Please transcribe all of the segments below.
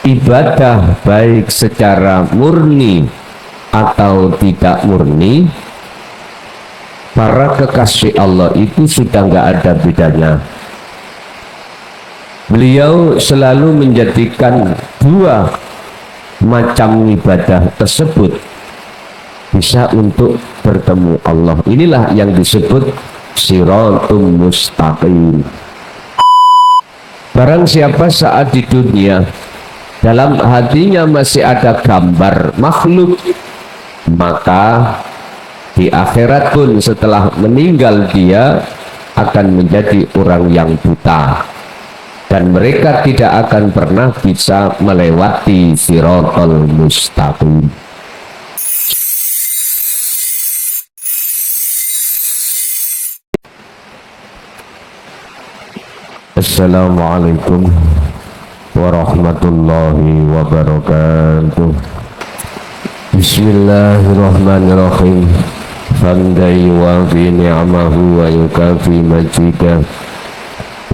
ibadah baik secara murni atau tidak murni, para kekasih Allah itu sudah nggak ada bedanya. Beliau selalu menjadikan dua macam ibadah tersebut bisa untuk bertemu Allah. Inilah yang disebut Shiratul Mustaqim. Barang siapa saat di dunia dalam hatinya masih ada gambar makhluk, maka di akhirat pun setelah meninggal dia akan menjadi orang yang buta, dan mereka tidak akan pernah bisa melewati Shiratul Mustaqim. Assalamualaikum warahmatullahi wabarakatuh. Bismillahirrahmanirrahim. Hamdan yuwafi ni'amahu wa yukafi majidah.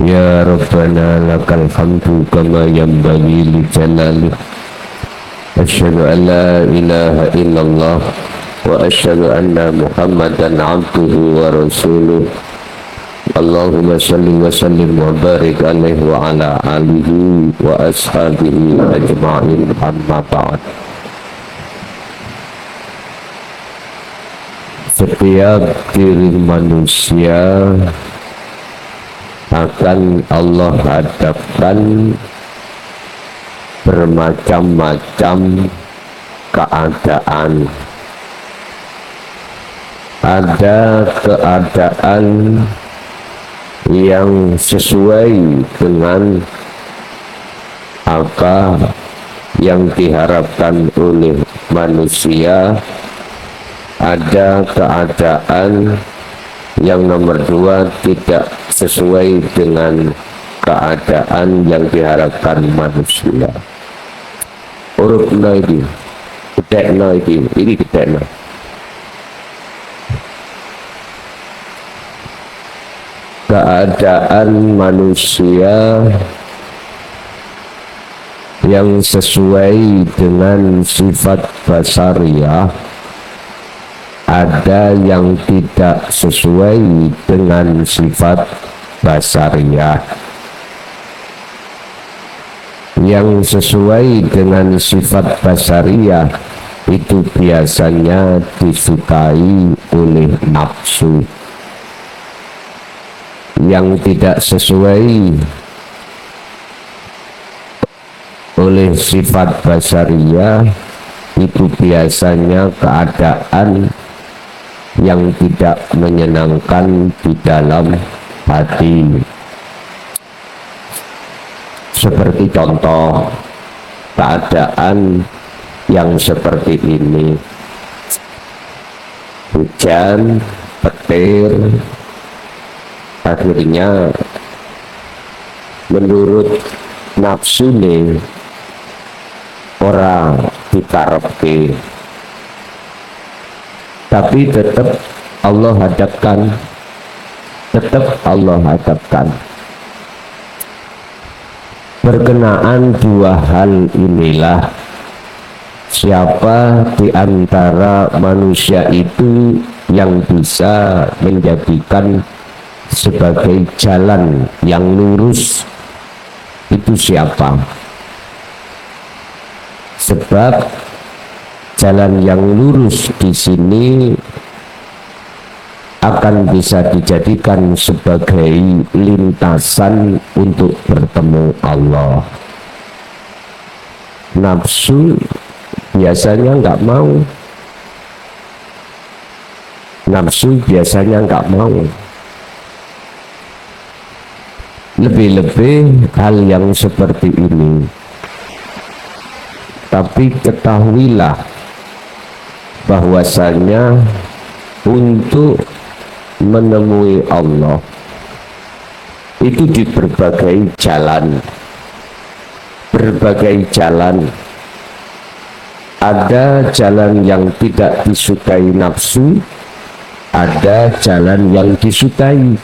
Ya Rabbana lakal hamdu kama yanbaghi li jalalih. Asyhadu an la ilaha illallah wa asyhadu anna Muhammadan abduhu wa rasuluh. Allahumma salli wa sallim wa barik alaihi wa ala alihi wa ashabihi ajma'in, amma ba'd. Setiap diri manusia akan Allah hadapkan bermacam-macam keadaan. Ada keadaan yang sesuai dengan apa yang diharapkan oleh manusia. Ada keadaan yang nomor dua tidak sesuai dengan keadaan yang diharapkan manusia. Urupna ini, gedekna ini gedekna. Keadaan manusia yang sesuai dengan sifat basariah, ada yang tidak sesuai dengan sifat basariah. Yang sesuai dengan sifat basariah itu biasanya disukai oleh nafsu. Yang tidak sesuai oleh sifat basariah itu biasanya keadaan yang tidak menyenangkan di dalam hati. Seperti contoh keadaan yang seperti ini: hujan, petir, akhirnya menurut nafsu nih orang dikarepke, tapi tetap Allah hadapkan. Berkenaan dua hal inilah, siapa di antara manusia itu yang bisa menjadikan sebagai jalan yang lurus, itu siapa? Sebab jalan yang lurus di sini akan bisa dijadikan sebagai lintasan untuk bertemu Allah. Nafsu biasanya nggak mau. Lebih-lebih hal yang seperti ini. Tapi ketahuilah bahwasanya untuk menemui Allah itu di berbagai jalan. Ada jalan yang tidak disukai nafsu, ada jalan yang disukai.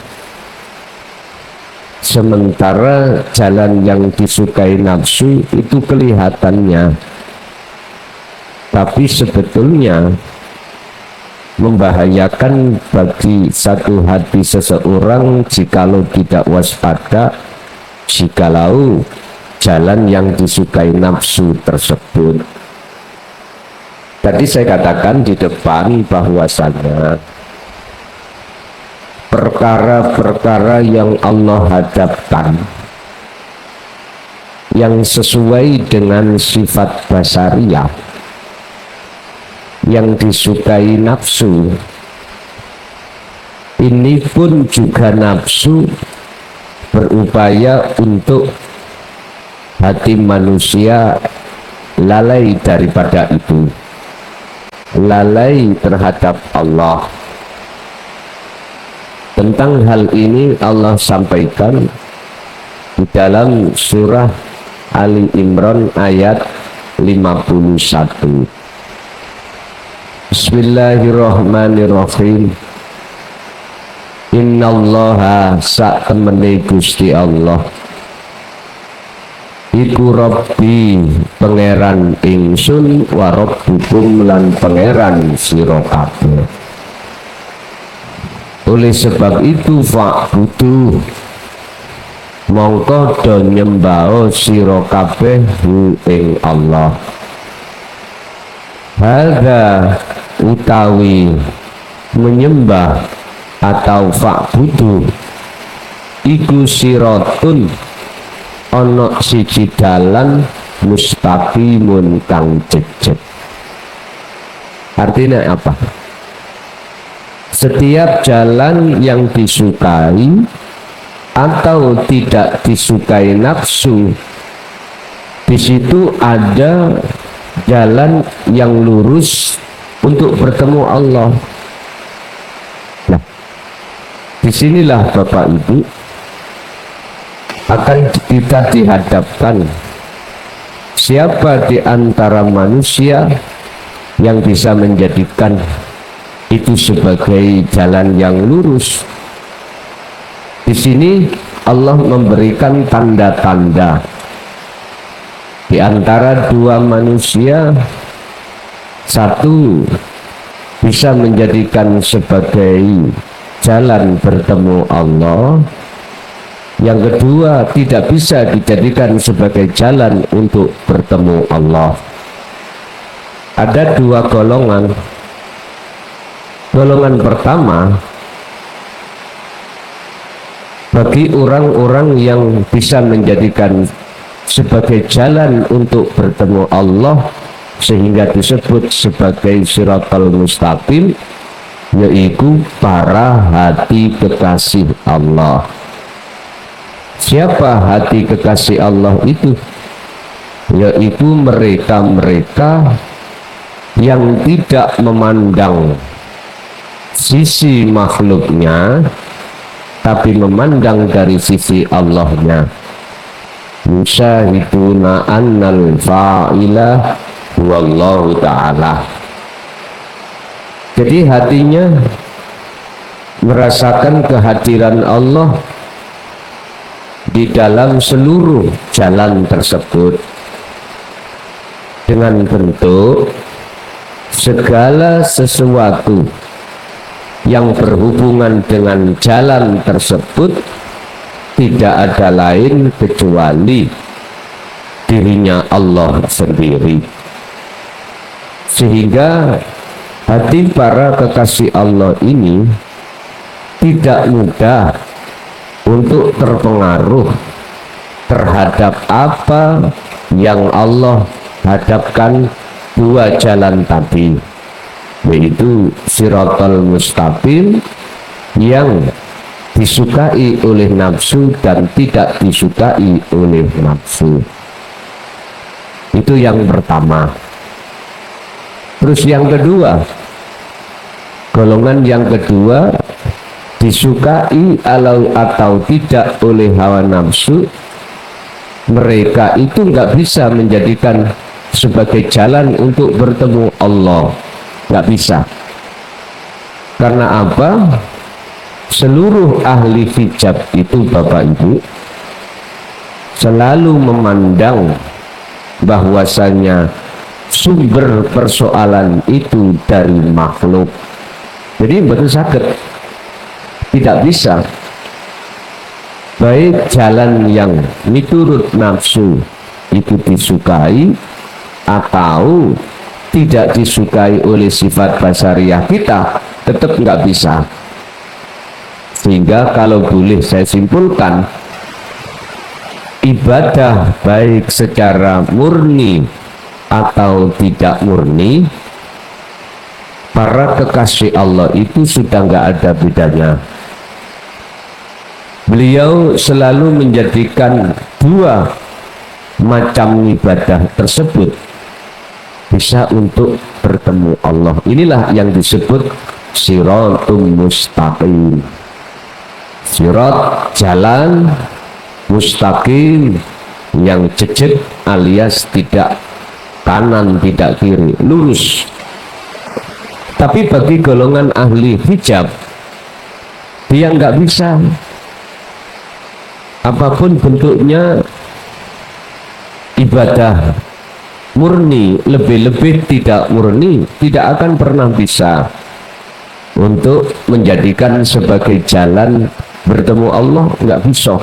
sementara jalan yang disukai nafsu itu kelihatannya, tapi sebetulnya membahayakan bagi satu hati seseorang jikalau tidak waspada, jikalau jalan yang disukai nafsu tersebut. Tadi saya katakan di depan bahwasanya perkara-perkara yang Allah hadapkan yang sesuai dengan sifat basariah yang disukai nafsu, ini pun juga nafsu berupaya untuk hati manusia lalai daripada itu, lalai terhadap Allah. Tentang hal ini Allah sampaikan di dalam surah Ali Imran ayat 51. Bismillahirrahmanirrahim. Innallaha sak temene Gusti Allah iku Rabbi pangeran ingsun wa rabbukum lan pangeran sira kabeh. Oleh sebab itu fa'budu mongko do nyembah sira kabeh ing Allah. Hadza utawi menyembah atau fa'budu iku siratun ana siji dalan mustaqimun kang jejeg. Artinya apa? Setiap jalan yang disukai atau tidak disukai nafsu, di situ ada jalan yang lurus untuk bertemu Allah. Nah, disinilah Bapak Ibu akan kita dihadapkan siapa di antara manusia yang bisa menjadikan itu sebagai jalan yang lurus. Di sini Allah memberikan tanda-tanda. Di antara dua manusia, satu bisa menjadikan sebagai jalan bertemu Allah, yang kedua tidak bisa dijadikan sebagai jalan untuk bertemu Allah. Ada dua golongan. Golongan pertama, bagi orang-orang yang bisa menjadikan sebagai jalan untuk bertemu Allah sehingga disebut sebagai siratal mustaqim, yaitu para hati kekasih Allah. Siapa hati kekasih Allah itu? Yaitu mereka-mereka yang tidak memandang sisi makhluknya, tapi memandang dari sisi Allahnya. Yusyahiduna annal fa'ilah wallahu ta'ala. Jadi hatinya merasakan kehadiran Allah di dalam seluruh jalan tersebut dengan bentuk segala sesuatu yang berhubungan dengan jalan tersebut tidak ada lain kecuali dirinya Allah sendiri. Sehingga hati para kekasih Allah ini tidak mudah untuk terpengaruh terhadap apa yang Allah hadapkan dua jalan tadi, yaitu siratal mustaqim yang disukai oleh nafsu dan tidak disukai oleh nafsu. Itu yang pertama. Terus yang kedua, golongan yang kedua disukai atau tidak oleh hawa nafsu, mereka itu nggak bisa menjadikan sebagai jalan untuk bertemu Allah, nggak bisa. Karena apa? seluruh ahli hijab itu Bapak Ibu selalu memandang bahwasanya sumber persoalan itu dari makhluk. Jadi betul sakit, tidak bisa baik jalan yang miturut nafsu itu disukai atau tidak disukai oleh sifat basariah kita, tetap nggak bisa. Sehingga kalau boleh saya simpulkan, ibadah baik secara murni atau tidak murni, para kekasih Allah itu sudah nggak ada bedanya. Beliau selalu menjadikan dua macam ibadah tersebut bisa untuk bertemu Allah. Inilah yang disebut siratul mustaqim. Sirat jalan, mustaqim yang jejak alias tidak kanan tidak kiri, lurus. Tapi bagi golongan ahli hijab, dia nggak bisa, apapun bentuknya ibadah murni, lebih-lebih tidak murni, tidak akan pernah bisa untuk menjadikan sebagai jalan bertemu Allah, nggak bisa.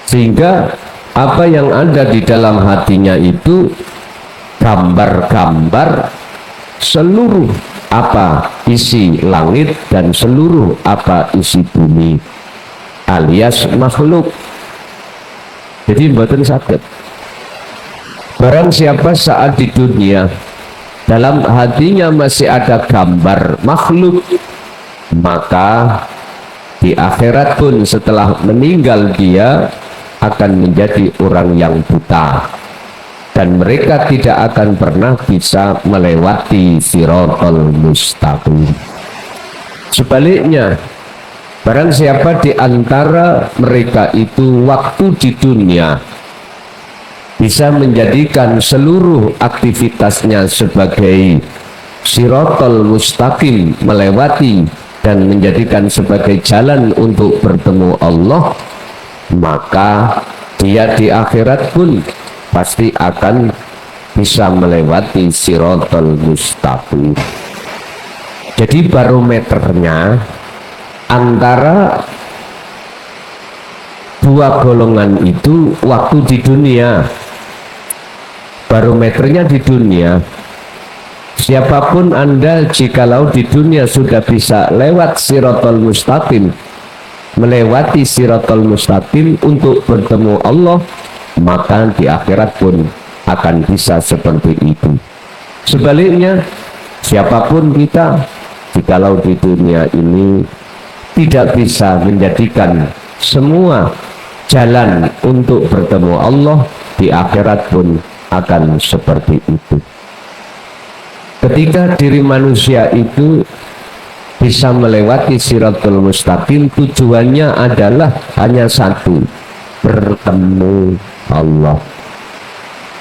Sehingga apa yang ada di dalam hatinya itu gambar-gambar seluruh apa isi langit dan seluruh apa isi bumi alias makhluk. Jadi mboten sakit. Barang siapa saat di dunia dalam hatinya masih ada gambar makhluk, maka di akhirat pun setelah meninggal dia akan menjadi orang yang buta, dan mereka tidak akan pernah bisa melewati siratal mustaqim. Sebaliknya, barang siapa di antara mereka itu waktu di dunia bisa menjadikan seluruh aktivitasnya sebagai siratal mustaqim, melewati dan menjadikan sebagai jalan untuk bertemu Allah, maka dia di akhirat pun pasti akan bisa melewati siratal mustaqim. Jadi barometernya antara dua golongan itu waktu di dunia, barometernya di dunia. Siapapun Anda, jikalau di dunia sudah bisa lewat siratal mustaqim, melewati siratal mustaqim untuk bertemu Allah, maka di akhirat pun akan bisa seperti itu. Sebaliknya, siapapun kita, jikalau di dunia ini tidak bisa menjadikan semua jalan untuk bertemu Allah, di akhirat pun akan seperti itu. Ketika diri manusia itu bisa melewati siratul mustaqim, tujuannya adalah hanya satu, bertemu Allah,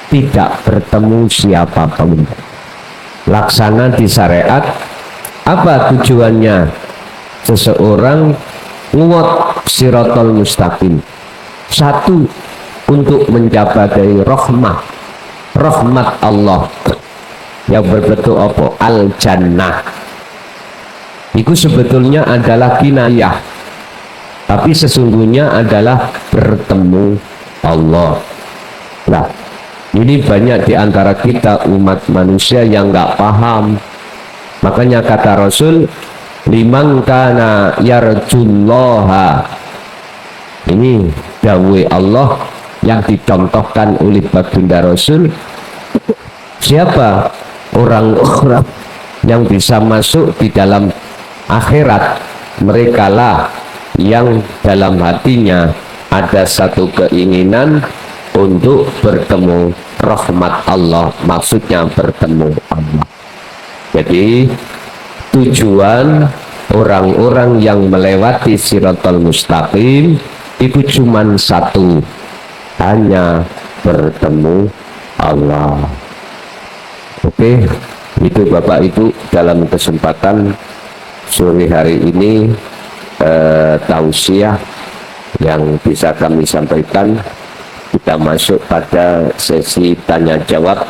tidak bertemu siapapun. Laksana di syariat, apa tujuannya seseorang nguat siratul mustaqim? Satu, untuk mencapai rahmat Allah yang berbentuk apa? Al-Jannah. Itu sebetulnya adalah kinayah, tapi sesungguhnya adalah bertemu Allah. Nah, ini banyak di antara kita umat manusia yang nggak paham. Makanya kata Rasul, liman kana yarjullaha, ini dawuh Allah yang dicontohkan oleh baginda Rasul. Siapa orang-orang yang bisa masuk di dalam akhirat? Merekalah yang dalam hatinya ada satu keinginan untuk bertemu rahmat Allah, maksudnya bertemu Allah. Jadi tujuan orang-orang yang melewati siratal mustaqim itu cuma satu, hanya bertemu Allah. Oke, itu Bapak Ibu dalam kesempatan sore hari ini tausiah yang bisa kami sampaikan. Kita masuk pada sesi tanya jawab.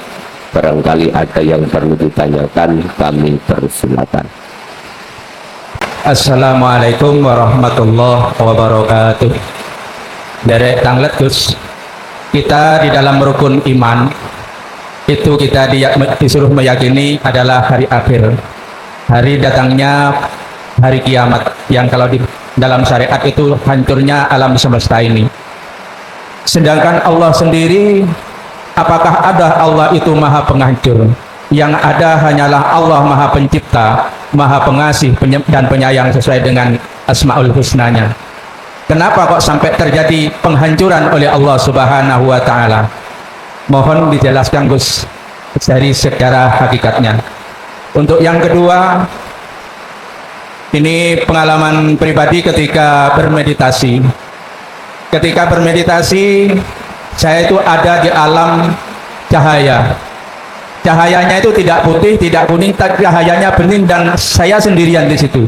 Barangkali ada yang perlu ditanyakan, kami persilakan. Assalamualaikum warahmatullahi wabarakatuh. Dari tanglet Gus, kita di dalam rukun iman itu kita disuruh meyakini adalah hari akhir, hari datangnya hari kiamat, yang kalau di dalam syariat itu hancurnya alam semesta ini. Sedangkan Allah sendiri, apakah ada Allah itu maha penghancur? Yang ada hanyalah Allah maha pencipta, maha pengasih dan penyayang sesuai dengan asmaul husnanya. Kenapa kok sampai terjadi penghancuran oleh Allah subhanahu wa ta'ala? Mohon dijelaskan Gus dari secara hakikatnya. Untuk yang kedua, ini pengalaman pribadi ketika bermeditasi. Ketika bermeditasi, saya itu ada di alam cahaya. Cahayanya itu tidak putih, tidak kuning, cahayanya bening, dan saya sendirian di situ.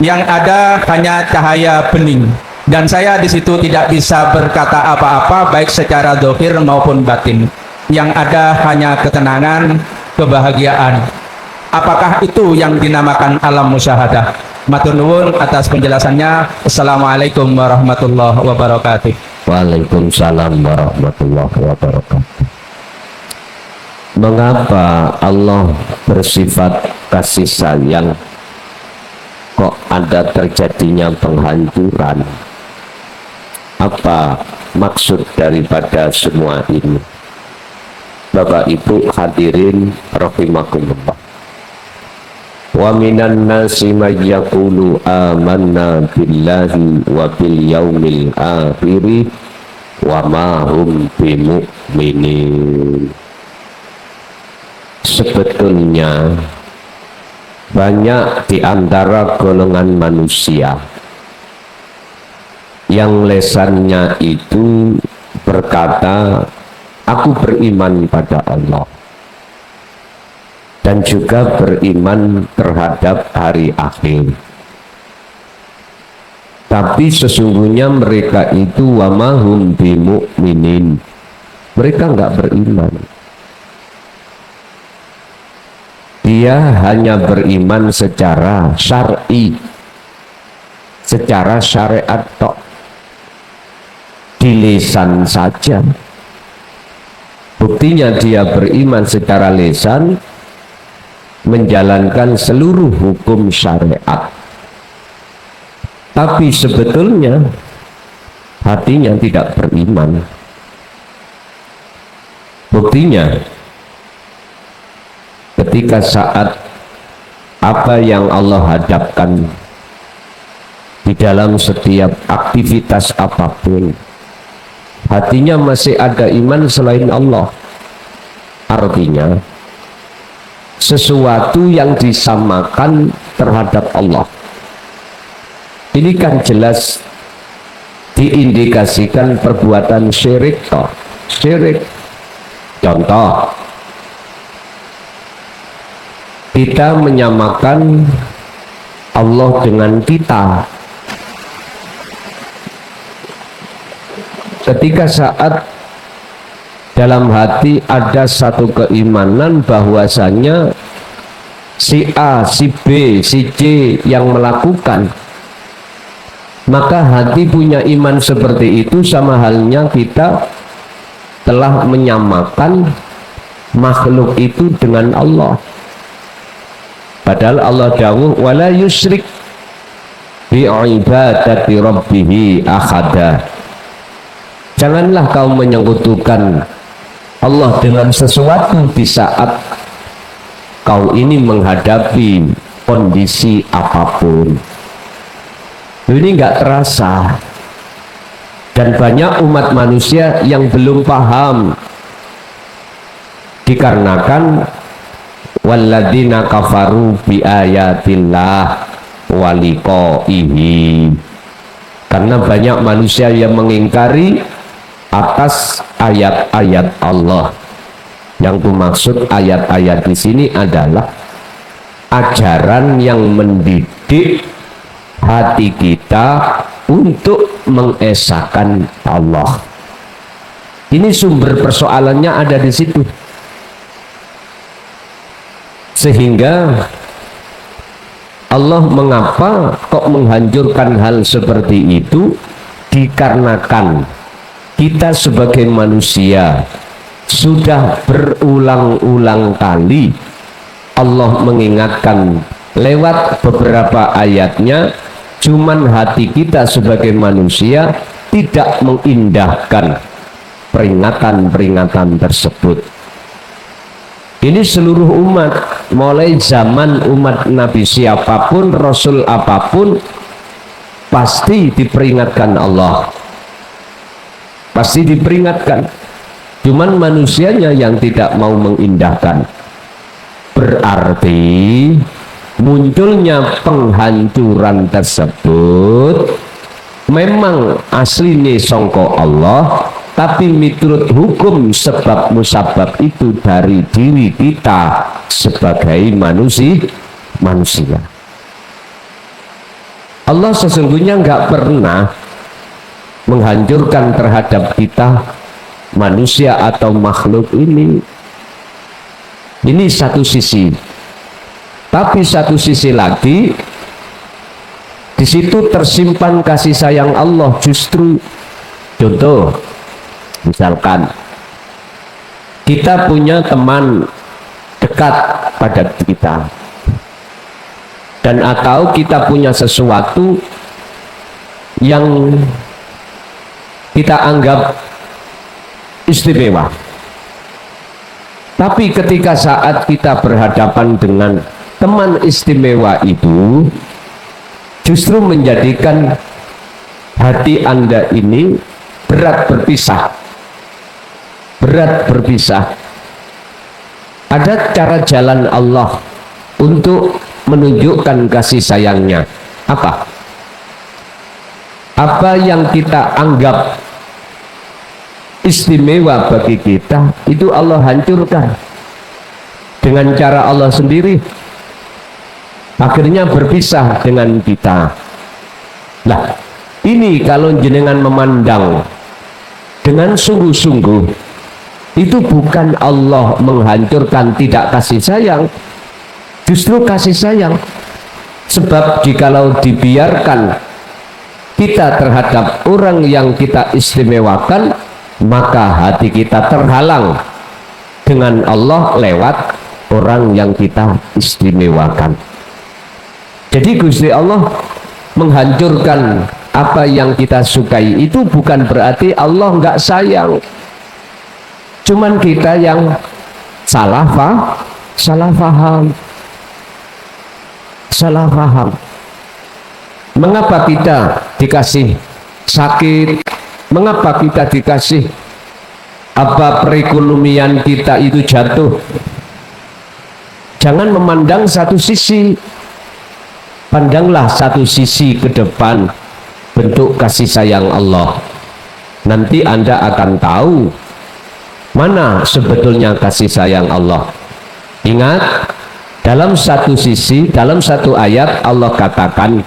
Yang ada hanya cahaya bening, dan saya di situ tidak bisa berkata apa-apa, baik secara zahir maupun batin. Yang ada hanya ketenangan, kebahagiaan. Apakah itu yang dinamakan alam musyahadah? Matur nuwun atas penjelasannya. Assalamualaikum warahmatullahi wabarakatuh. Waalaikumsalam warahmatullahi wabarakatuh. Mengapa Allah bersifat kasih sayang kok ada terjadinya penghancuran? Apa maksud daripada semua ini? Bapak Ibu hadirin rahimakumullah. Wa minan nasi may yaqulu amanna billahi wa bil yaumil akhir wa ma hum bimu'minin. Sebetulnya banyak di antara golongan manusia yang lesannya itu berkata, aku beriman pada Allah dan juga beriman terhadap hari akhir. Tapi sesungguhnya mereka itu wa ma hum bimu'minin. Mereka enggak beriman. Dia hanya beriman secara syar'i, secara syariat tok, di lisan saja. Buktinya dia beriman secara lisan, menjalankan seluruh hukum syariat, tapi sebetulnya hatinya tidak beriman. Buktinya ketika saat apa yang Allah hadapkan di dalam setiap aktivitas apapun, hatinya masih ada iman selain Allah. Artinya sesuatu yang disamakan terhadap Allah. Ini kan jelas diindikasikan perbuatan syirik toh. Syirik. Contoh, kita menyamakan Allah dengan kita. Ketika saat dalam hati ada satu keimanan bahwasanya si A, si B, si C yang melakukan, maka hati punya iman seperti itu. Sama halnya kita telah menyamakan makhluk itu dengan Allah. Padahal Allah dawuh wala yusyrik bi ibadati rabbih ahada. Janganlah kau menyekutukan Allah dengan sesuatu di saat kau ini menghadapi kondisi apapun. Ini nggak terasa, dan banyak umat manusia yang belum paham dikarenakan walladzina kafaru bi ayatillah wa liqaihi, karena banyak manusia yang mengingkari atas ayat-ayat Allah. Yang dimaksud ayat-ayat di sini adalah ajaran yang mendidik hati kita untuk mengesahkan Allah. Ini sumber persoalannya ada di situ. Sehingga Allah mengapa kok menghancurkan hal seperti itu? Dikarenakan kita sebagai manusia sudah berulang-ulang kali Allah mengingatkan lewat beberapa ayatnya, cuman hati kita sebagai manusia tidak mengindahkan peringatan-peringatan tersebut. Ini seluruh umat, mulai zaman umat Nabi siapapun, Rasul apapun, pasti diperingatkan Allah. Pasti diperingatkan. Cuman manusianya yang tidak mau mengindahkan. Berarti munculnya penghancuran tersebut memang aslinya songko Allah, tapi miturut hukum sebab musabab itu dari diri kita sebagai manusia. Allah sesungguhnya nggak pernah menghancurkan terhadap kita manusia atau makhluk ini. Ini satu sisi. Tapi satu sisi lagi, di situ tersimpan kasih sayang Allah justru. Contoh, misalkan kita punya teman dekat pada kita, dan atau kita punya sesuatu yang kita anggap istimewa, tapi ketika saat kita berhadapan dengan teman istimewa itu, justru menjadikan hati Anda ini berat berpisah. Ada cara jalan Allah untuk menunjukkan kasih sayangnya. Apa yang kita anggap istimewa bagi kita, itu Allah hancurkan dengan cara Allah sendiri. Akhirnya berpisah dengan kita. Nah, ini kalau jenengan memandang dengan sungguh-sungguh, itu bukan Allah menghancurkan tidak kasih sayang, justru kasih sayang. Sebab jikalau dibiarkan kita terhadap orang yang kita istimewakan, maka hati kita terhalang dengan Allah lewat orang yang kita istimewakan. Jadi Gusti Allah menghancurkan apa yang kita sukai itu bukan berarti Allah nggak sayang. Cuman kita yang salah paham. Mengapa kita dikasih sakit? Mengapa kita dikasih perekonomian kita itu jatuh? Jangan memandang satu sisi. Pandanglah satu sisi ke depan bentuk kasih sayang Allah. Nanti Anda akan tahu mana sebetulnya kasih sayang Allah. Ingat, dalam satu sisi, dalam satu ayat Allah katakan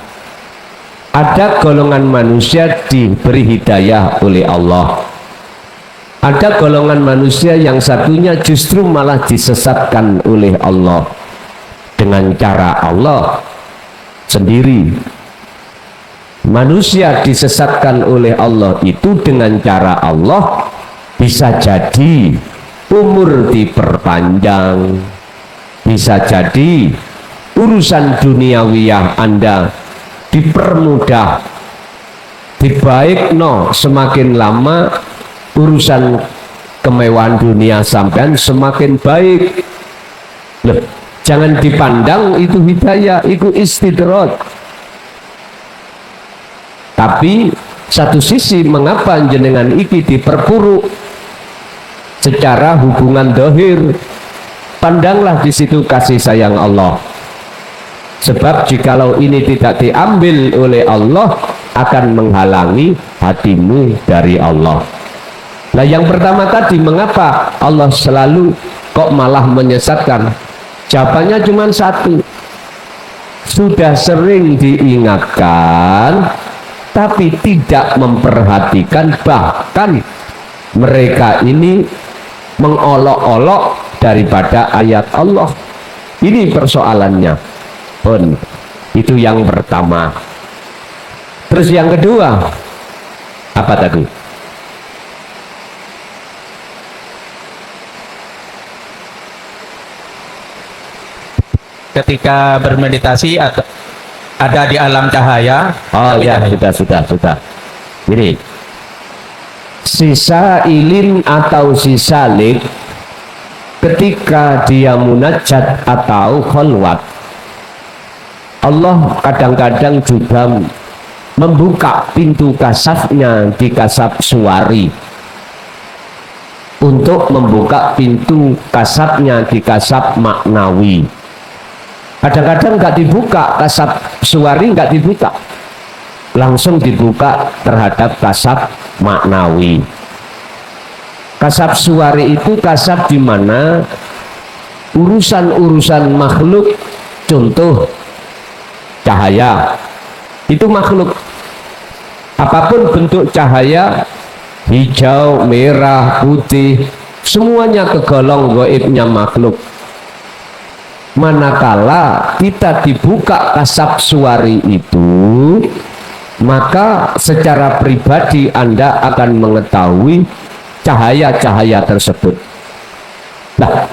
ada golongan manusia diberi hidayah oleh Allah. Ada golongan manusia yang satunya justru malah disesatkan oleh Allah dengan cara Allah sendiri. Manusia disesatkan oleh Allah itu dengan cara Allah, bisa jadi umur diperpanjang, bisa jadi urusan duniawiyah Anda dipermudah, dibaikno semakin lama, urusan kemewahan dunia sampean semakin baik. Loh, jangan dipandang itu hidayah, itu istidrat. Tapi satu sisi, mengapa jenengan iki diperpuruk secara hubungan dohir? Pandanglah di situ kasih sayang Allah. Sebab jikalau ini tidak diambil oleh Allah, akan menghalangi hatimu dari Allah. Nah, yang pertama tadi, mengapa Allah selalu kok malah menyesatkan? Jawabannya cuma satu, sudah sering diingatkan, tapi tidak memperhatikan, bahkan mereka ini mengolok-olok daripada ayat Allah. Ini persoalannya. Pun itu yang pertama. Terus yang kedua, apa tadi? Ketika bermeditasi ada di alam cahaya. Oh ya, sudah. Ini sisa ilin atau sisa lik ketika dia munajat atau khalwat, Allah kadang-kadang juga membuka pintu kasafnya di kasaf suwari untuk membuka pintu kasafnya di kasaf maknawi. Kadang-kadang nggak dibuka, kasaf suwari nggak dibuka, langsung dibuka terhadap kasaf maknawi. Kasaf suwari itu kasaf di mana urusan-urusan makhluk, contoh cahaya, itu makhluk. Apapun bentuk cahaya, hijau, merah, putih, semuanya kegolong gaibnya makhluk. Manakala kita dibuka kasaf suwari itu, maka secara pribadi Anda akan mengetahui cahaya-cahaya tersebut. Nah,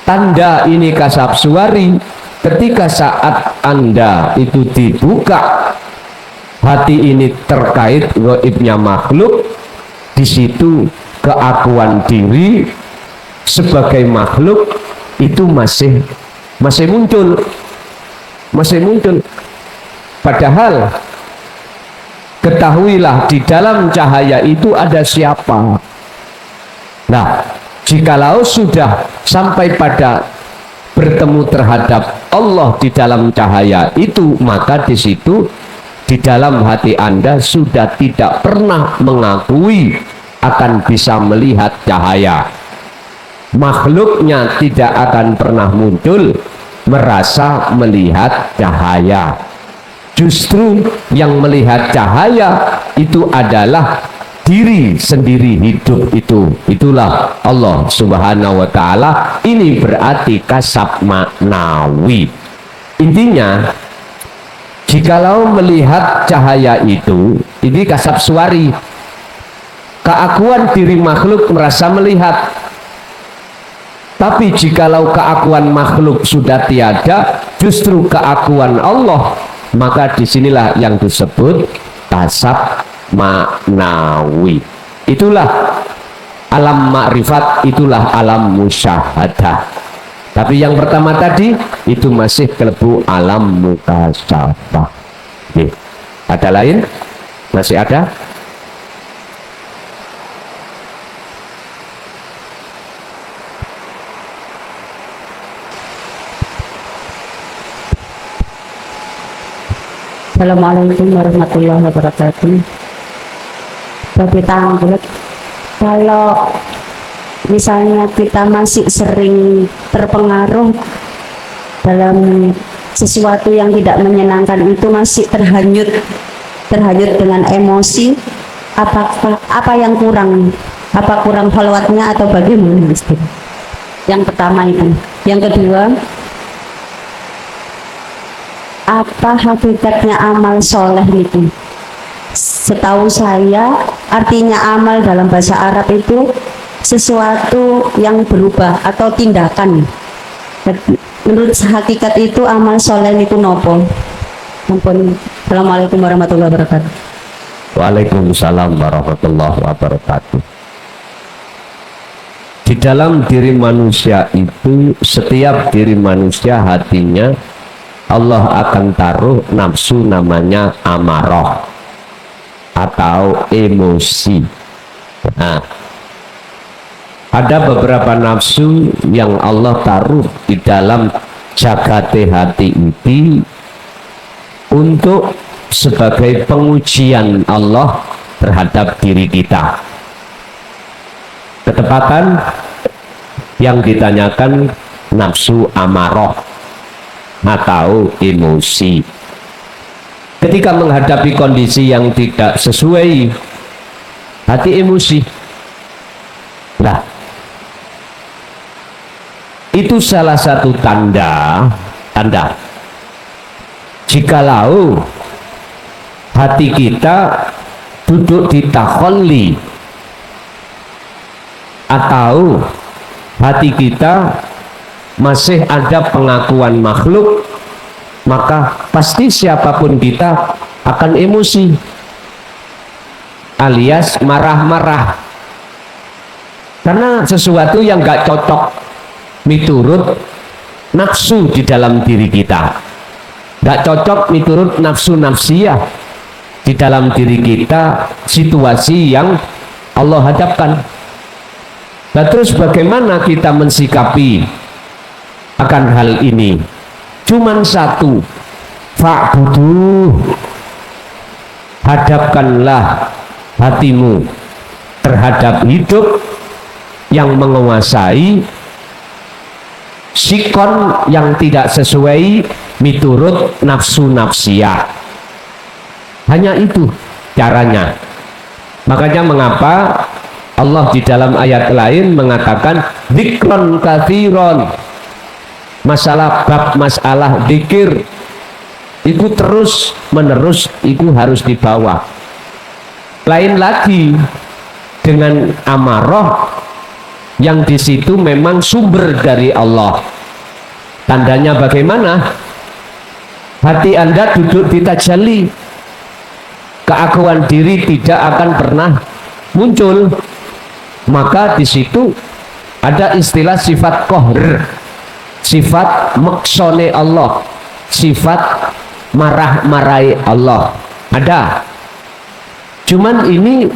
tanda ini kasaf suwari ketika saat Anda itu dibuka, hati ini terkait gaibnya makhluk, di situ keakuan diri sebagai makhluk itu masih muncul. Padahal ketahuilah di dalam cahaya itu ada siapa. Nah, jikalau sudah sampai pada bertemu terhadap Allah di dalam cahaya itu, maka di situ di dalam hati Anda sudah tidak pernah mengakui akan bisa melihat cahaya. Makhluknya tidak akan pernah muncul merasa melihat cahaya. Justru yang melihat cahaya itu adalah diri sendiri hidup itu. Itulah Allah Subhanahu wa ta'ala. Ini berarti kasaf maknawi. Intinya, jikalau melihat cahaya itu, ini kasaf suwari, keakuan diri makhluk merasa melihat. Tapi jikalau keakuan makhluk sudah tiada, justru keakuan Allah, maka disinilah yang disebut kasaf maknawi. Itulah alam makrifat, itulah alam musyahadah. Tapi yang pertama tadi itu masih kelebu alam mukasyafah. Ada lain? Masih ada? Assalamualaikum warahmatullahi wabarakatuh. Bagi tanggut, kalau misalnya kita masih sering terpengaruh dalam sesuatu yang tidak menyenangkan, itu masih terhanyut dengan emosi, apa yang kurang? Apa kurang khalwatnya atau bagaimana? Yang pertama itu. Yang kedua, apa hakikatnya amal soleh itu? Setahu saya artinya amal dalam bahasa Arab itu sesuatu yang berubah atau tindakan. Menurut hakikat itu amal soleh itu nopo? Ampun. Assalamualaikum warahmatullahi wabarakatuh. Waalaikumsalam warahmatullahi wabarakatuh. Di dalam diri manusia itu, setiap diri manusia hatinya Allah akan taruh nafsu namanya amarah atau emosi. Nah, ada beberapa nafsu yang Allah taruh di dalam jagate hati ini untuk sebagai pengujian Allah terhadap diri kita. Ketepatan yang ditanyakan nafsu amarah. atau emosi. Ketika menghadapi kondisi yang tidak sesuai, hati emosi. Nah, itu salah satu tanda jikalau hati kita duduk di takholli atau hati kita masih ada pengakuan makhluk, maka pasti siapapun kita akan emosi alias marah-marah karena sesuatu yang gak cocok miturut nafsu di dalam diri kita, gak cocok miturut nafsu nafsiyah di dalam diri kita, situasi yang Allah hadapkan. Nah, terus bagaimana kita mensikapi akan hal ini? Cuman satu, fa'buduh, hadapkanlah hatimu terhadap hidup yang menguasai sikon yang tidak sesuai miturut nafsu nafsiyah. Hanya itu caranya. Makanya mengapa Allah di dalam ayat lain mengatakan dzikron katsiron, masalah bab masalah dzikir itu terus menerus itu harus dibawa. Lain lagi dengan amarah yang di situ memang sumber dari Allah. Tandanya bagaimana? Hati Anda duduk di tajalli, keakuan diri tidak akan pernah muncul. Maka di situ ada istilah sifat qahr, sifat maksone Allah, sifat marah-marahi Allah. Ada. Cuman ini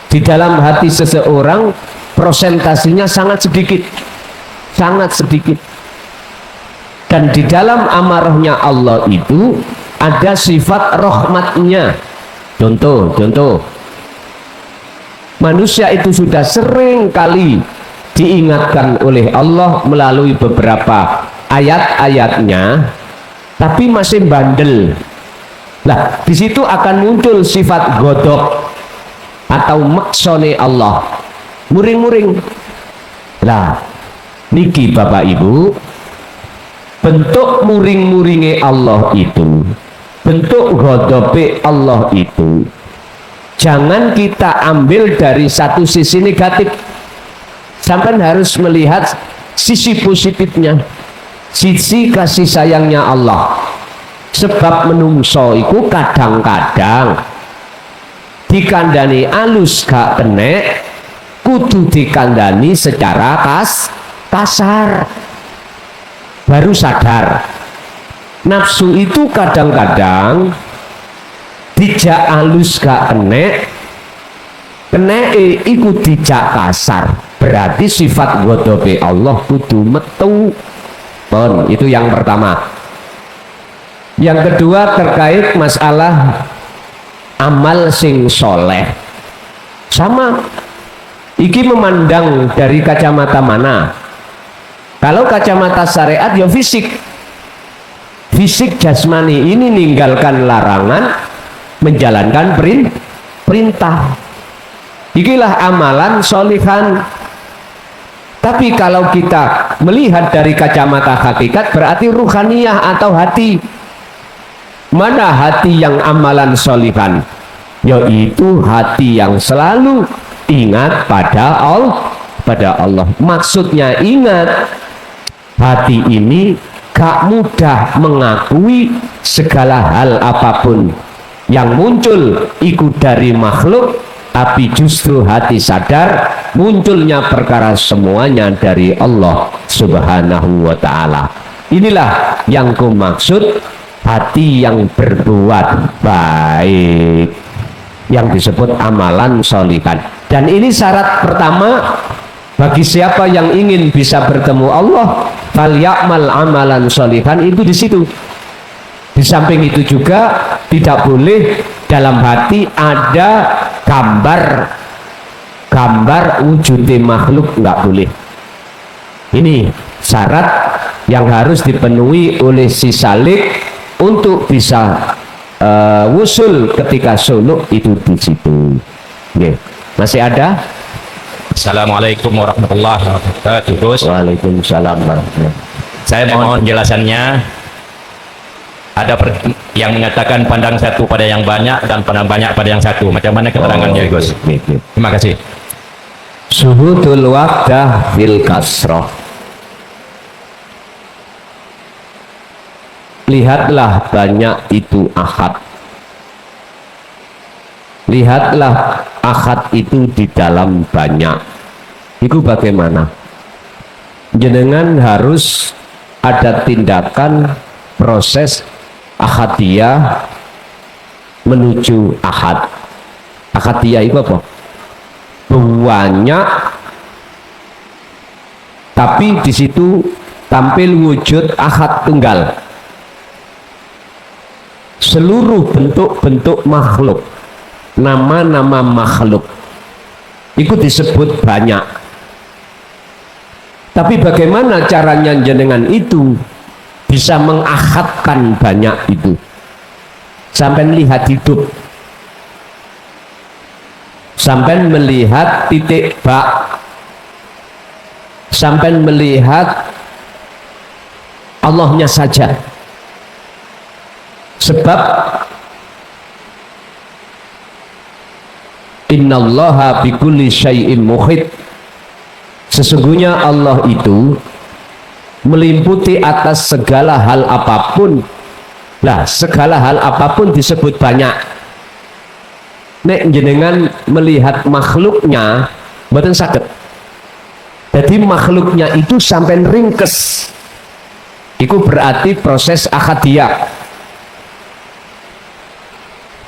di dalam hati seseorang prosentasinya sangat sedikit, sangat sedikit. Dan di dalam amarahnya Allah itu ada sifat rahmatnya. Contoh, manusia itu sudah sering kali diingatkan oleh Allah melalui beberapa ayat-ayatnya, tapi masih bandel. Lah, di situ akan muncul sifat godok atau maksone Allah, muring-muring. Lah, niki Bapak Ibu, bentuk muring-muringe Allah itu, bentuk godope Allah itu, jangan kita ambil dari satu sisi negatif. Sampai harus melihat sisi positifnya, sisi kasih sayangnya Allah. Sebab menungso iku kadang-kadang dikandani alus gak kenek, kudu dikandani secara kasar. Baru sadar nafsu itu kadang-kadang dijak alus gak kenek iku dijak kasar, berarti sifat godobe Allah kudu metu. Bon, itu yang pertama. Yang kedua terkait masalah amal sing soleh. Sama, iki memandang dari kacamata mana? Kalau kacamata syariat ya fisik, fisik jasmani ini meninggalkan larangan, menjalankan perintah. Ikilah amalan solihan. Tapi kalau kita melihat dari kacamata hakikat, berarti ruhaniyah atau hati. Mana hati yang amalan solihan? Yaitu hati yang selalu ingat pada Allah. Maksudnya ingat, hati ini gak mudah mengakui segala hal apapun yang muncul ikut dari makhluk, tapi justru hati sadar munculnya perkara semuanya dari Allah Subhanahu wa ta'ala. Inilah yang ku maksud hati yang berbuat baik, yang disebut amalan solihan. Dan ini syarat pertama bagi siapa yang ingin bisa bertemu Allah, fal ya'mal amalan solihan, itu di situ. Di samping itu juga tidak boleh dalam hati ada gambar wujudnya makhluk, nggak boleh. Ini syarat yang harus dipenuhi oleh si salik untuk bisa wusul ketika suluk itu di situ. Oke. Masih ada? Assalamualaikum warahmatullahi wabarakatuh, Gus. Waalaikumsalam warahmatullahi. Saya mohon penjelasannya. Ada yang mengatakan pandang satu pada yang banyak dan pandang banyak pada yang satu. Macam mana keterangannya, Gus? Terima kasih. Suhudul waqdah fil kasroh. Lihatlah banyak itu ahad. Lihatlah ahad itu di dalam banyak. Itu bagaimana? Jenengan harus ada tindakan proses ahadiyah menuju ahad. Ahadiyah itu apa? Banyak, tapi di situ tampil wujud ahad tunggal. Seluruh bentuk-bentuk makhluk, nama-nama makhluk itu disebut banyak. Tapi bagaimana caranya jenengan itu bisa mengahadkan banyak itu sampai melihat hidup, sampai melihat titik bak, sampai melihat Allahnya saja. Sebab innallaha bikulli syai'in muhit, sesungguhnya Allah itu melimputi atas segala hal apapun. Lah, segala hal apapun disebut banyak. Nek jenengan melihat makhluknya mboten saged. Jadi makhluknya itu sampai ringkes. Itu berarti proses ahadiyah.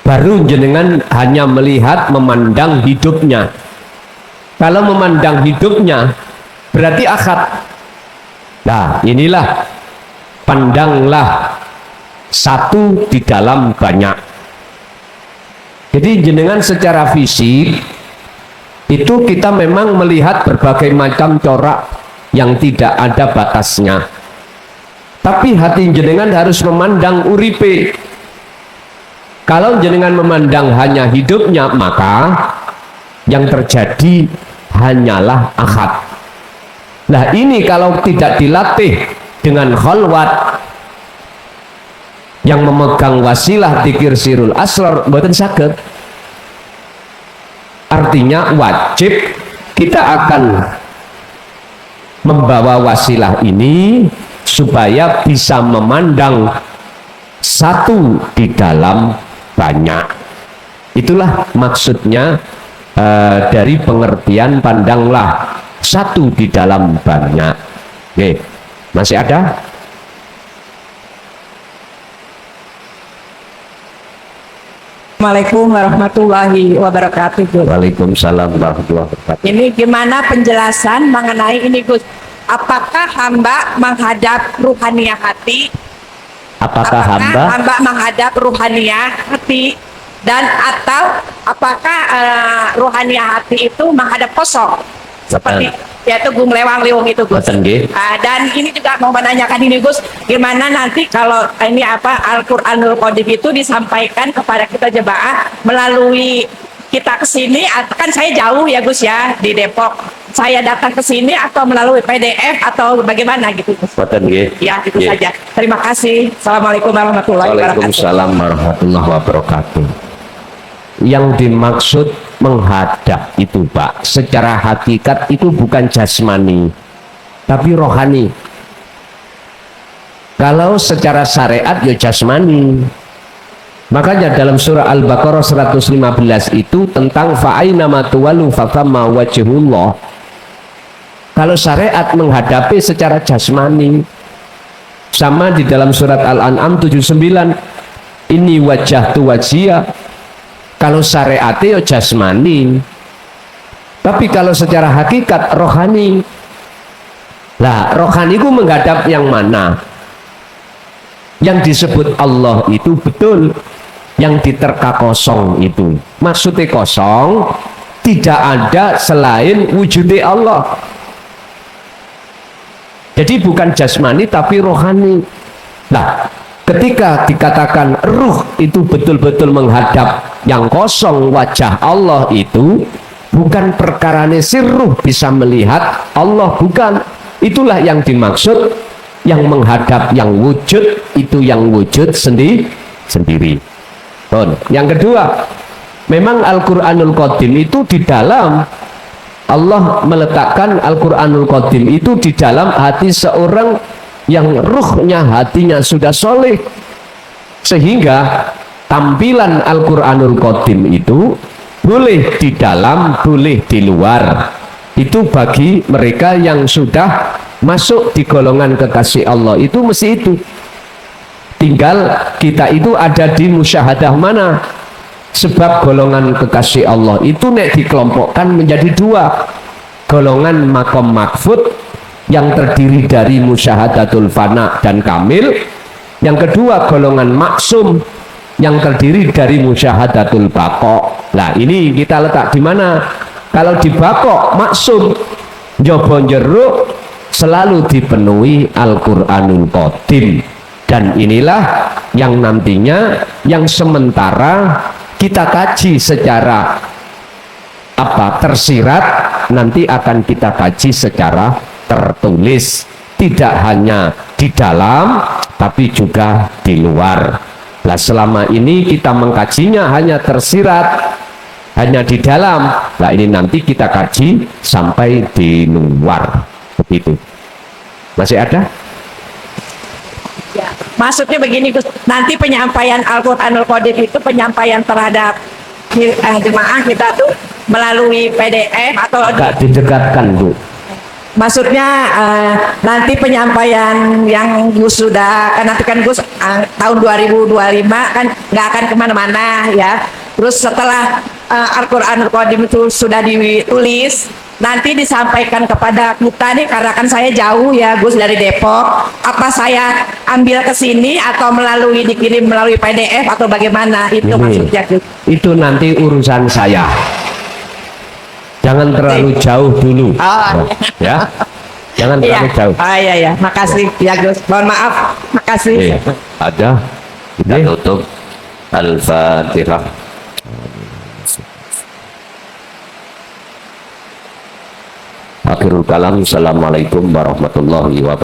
Baru jenengan hanya melihat, memandang hidupnya. Kalau memandang hidupnya berarti ahad. Nah, inilah pandanglah satu di dalam banyak. Jadi jenengan secara fisik itu kita memang melihat berbagai macam corak yang tidak ada batasnya. Tapi hati jenengan harus memandang uripe. Kalau jenengan memandang hanya hidupnya, maka yang terjadi hanyalah ahad. Nah, ini kalau tidak dilatih dengan khalwat yang memegang wasilah dzikir sirul asrar, mboten saged. Artinya wajib kita akan membawa wasilah ini supaya bisa memandang satu di dalam banyak. Itulah maksudnya dari pengertian pandanglah satu di dalam banyak. Oke, masih ada? Assalamualaikum warahmatullahi wabarakatuh. Waalaikumsalam warahmatullahi wabarakatuh. Ini gimana penjelasan mengenai ini, Gus? Apakah hamba menghadap ruhaniah hati? Apakah hamba menghadap ruhaniah hati, dan atau apakah ruhaniah hati itu menghadap kosong? Seperti yaitu gung lewang liung itu, Gus. Dan ini juga mau menanyakan ini, Gus, gimana nanti kalau ini Al-Qur'anul Qadim itu disampaikan kepada kita jemaah melalui kita kesini, kan saya jauh ya, Gus, ya, di Depok. Saya datang ke sini atau melalui PDF atau bagaimana gitu, Gus? Ya, itu saja. Terima kasih. Assalamualaikum warahmatullahi wabarakatuh. Waalaikumsalam warahmatullahi wabarakatuh. Yang dimaksud menghadap itu, Pak, secara hakikat itu bukan jasmani tapi rohani. Kalau secara syariat ya jasmani. Makanya dalam surah Al-Baqarah 115 itu tentang fa'aina ma tuwallu fathamma wajhullah. Kalau syariat menghadapi secara jasmani, sama di dalam surat Al-An'am 79, ini wajhatu wajhiya. Kalau syariatnya ya jasmani, tapi kalau secara hakikat rohani. Lah, rohani itu menghadap yang mana? Yang disebut Allah itu betul, yang diterka kosong itu maksudnya kosong, tidak ada selain wujudnya Allah. Jadi bukan jasmani tapi rohani. Nah, ketika dikatakan ruh itu betul-betul menghadap yang kosong wajah Allah, itu bukan perkarane si ruh bisa melihat Allah, bukan. Itulah yang dimaksud yang menghadap yang wujud, itu yang wujud sendiri. Yang kedua, memang Al-Quranul Qadim itu di dalam, Allah meletakkan Al-Quranul Qadim itu di dalam hati seorang yang ruhnya, hatinya sudah soleh, sehingga tampilan Al-Quranul Qadim itu boleh di dalam, boleh di luar. Itu bagi mereka yang sudah masuk di golongan kekasih Allah, itu mesti itu. Tinggal kita itu ada di musyahadah mana. Sebab golongan kekasih Allah itu nek dikelompokkan menjadi dua. Golongan makom makfud yang terdiri dari musyahadatul fana dan kamil. Yang kedua golongan maksum yang terdiri dari musyahadatul baqo. Nah, ini kita letak di mana? Kalau di baqo maksum, njaba njero selalu dipenuhi Al-Quranul Qadim. Dan inilah yang nantinya, yang sementara kita kaji secara tersirat, nanti akan kita kaji secara tertulis, tidak hanya di dalam tapi juga di luar. Nah, selama ini kita mengkajinya hanya tersirat, hanya di dalam. Nah, ini nanti kita kaji sampai di luar. Begitu. Masih ada? Ya, maksudnya begini Gus, nanti penyampaian Al-Quranul Qadim itu penyampaian terhadap jemaah kita tuh melalui PDF atau agak didekatkan, Bu. Maksudnya nanti penyampaian yang Gus sudah, kan nanti kan Gus tahun 2025 kan nggak akan kemana-mana ya. Terus setelah Al-Quranul Qadim itu sudah ditulis, nanti disampaikan kepada kita nih, karena kan saya jauh ya Gus dari Depok. Apa saya ambil ke sini atau dikirim melalui PDF atau bagaimana? Itu maksudnya Gus. Itu nanti urusan saya. Jangan terlalu jauh dulu. Ya. Jangan terlalu jauh. Iya. Makasih ya Gus. Mohon maaf. Makasih. Ada. Kita tutup. Al-Fatihah. Akhirul kalam. Assalamualaikum warahmatullahi wabarakatuh.